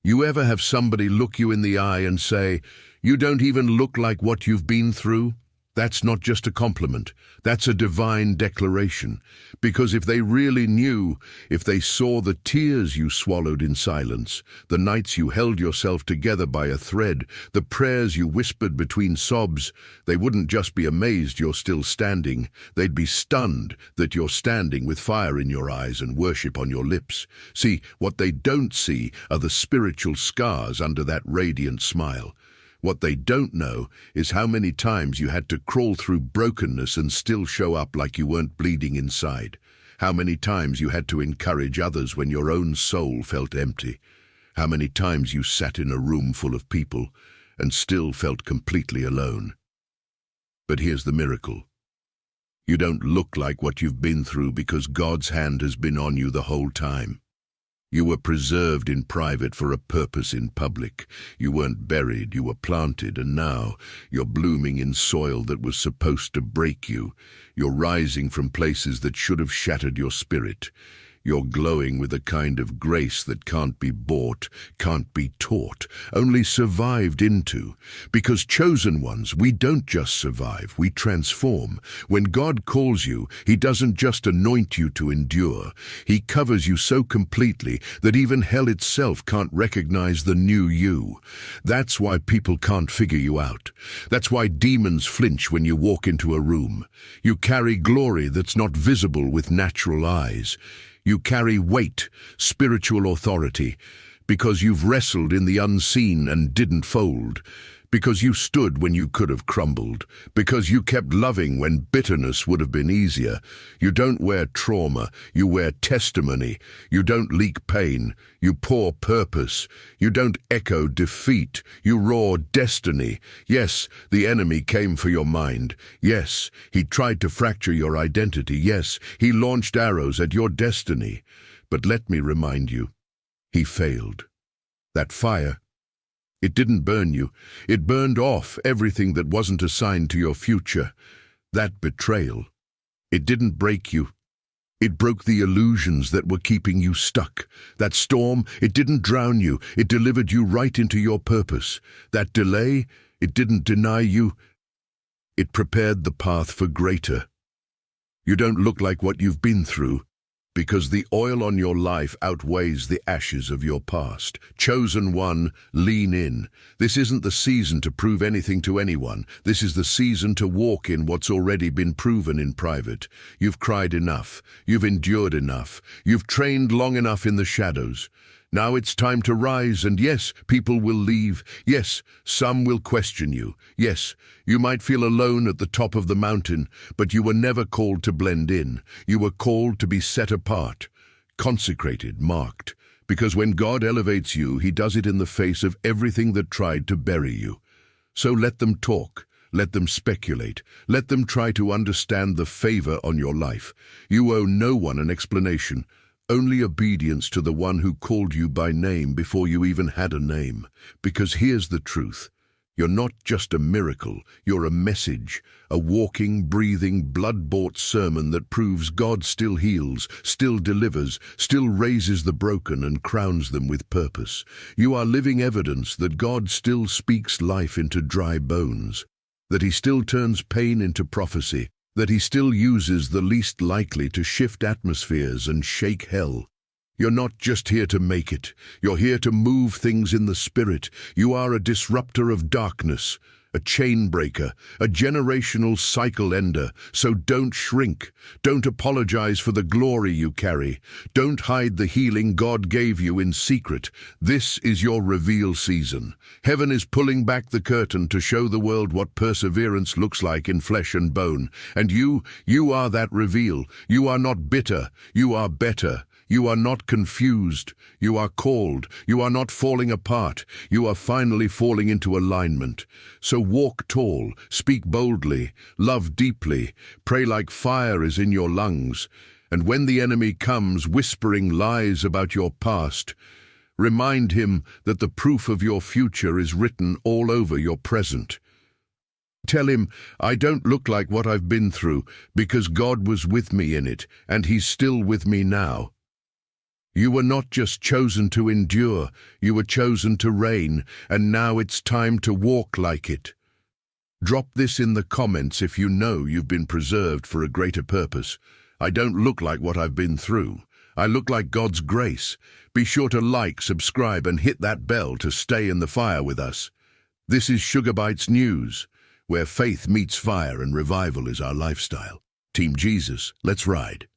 You ever have somebody look you in the eye and say, "You don't even look like what you've been through"? That's not just a compliment. That's a divine declaration. Because if they really knew, if they saw the tears you swallowed in silence, the nights you held yourself together by a thread, the prayers you whispered between sobs, they wouldn't just be amazed you're still standing. They'd be stunned that you're standing with fire in your eyes and worship on your lips. See, what they don't see are the spiritual scars under that radiant smile. What they don't know is how many times you had to crawl through brokenness and still show up like you weren't bleeding inside. How many times you had to encourage others when your own soul felt empty. How many times you sat in a room full of people and still felt completely alone. But here's the miracle. You don't look like what you've been through because God's hand has been on you the whole time. You were preserved in private for a purpose in public. You weren't buried, you were planted, and now you're blooming in soil that was supposed to break you. You're rising from places that should have shattered your spirit. You're glowing with a kind of grace that can't be bought, can't be taught, only survived into. Because chosen ones, we don't just survive, we transform. When God calls you, He doesn't just anoint you to endure. He covers you so completely that even hell itself can't recognize the new you. That's why people can't figure you out. That's why demons flinch when you walk into a room. You carry glory that's not visible with natural eyes. You carry weight, spiritual authority, because you've wrestled in the unseen and didn't fold, because you stood when you could have crumbled, because you kept loving when bitterness would have been easier. You don't wear trauma, you wear testimony. You don't leak pain, you pour purpose. You don't echo defeat, you roar destiny. Yes, the enemy came for your mind. Yes, he tried to fracture your identity. Yes, he launched arrows at your destiny. But let me remind you, he failed. That fire, it didn't burn you. It burned off everything that wasn't assigned to your future. That betrayal, it didn't break you. It broke the illusions that were keeping you stuck. That storm, it didn't drown you. It delivered you right into your purpose. That delay, it didn't deny you. It prepared the path for greater. You don't look like what you've been through, because the oil on your life outweighs the ashes of your past. Chosen one, lean in. This isn't the season to prove anything to anyone. This is the season to walk in what's already been proven in private. You've cried enough. You've endured enough. You've trained long enough in the shadows. Now it's time to rise, and yes, people will leave. Yes, some will question you. Yes, you might feel alone at the top of the mountain, but you were never called to blend in. You were called to be set apart, consecrated, marked. Because when God elevates you, He does it in the face of everything that tried to bury you. So let them talk. Let them speculate. Let them try to understand the favor on your life. You owe no one an explanation. Only obedience to the one who called you by name before you even had a name. Because here's the truth. You're not just a miracle, you're a message, a walking, breathing, blood-bought sermon that proves God still heals, still delivers, still raises the broken and crowns them with purpose. You are living evidence that God still speaks life into dry bones, that He still turns pain into prophecy, that He still uses the least likely to shift atmospheres and shake hell. You're not just here to make it. You're here to move things in the spirit. You are a disruptor of darkness, a chain breaker, a generational cycle ender. So don't shrink. Don't apologize for the glory you carry. Don't hide the healing God gave you in secret. This is your reveal season. Heaven is pulling back the curtain to show the world what perseverance looks like in flesh and bone. And you are that reveal. You are not bitter. You are better. You are not confused. You are called. You are not falling apart. You are finally falling into alignment. So walk tall, speak boldly, love deeply, pray like fire is in your lungs. And when the enemy comes whispering lies about your past, remind him that the proof of your future is written all over your present. Tell him, I don't look like what I've been through because God was with me in it, and He's still with me now. You were not just chosen to endure, you were chosen to reign, and now it's time to walk like it. Drop this in the comments if you know you've been preserved for a greater purpose. I don't look like what I've been through. I look like God's grace. Be sure to like, subscribe, and hit that bell to stay in the fire with us. This is Bytes News, where faith meets fire and revival is our lifestyle. Team Jesus, let's ride.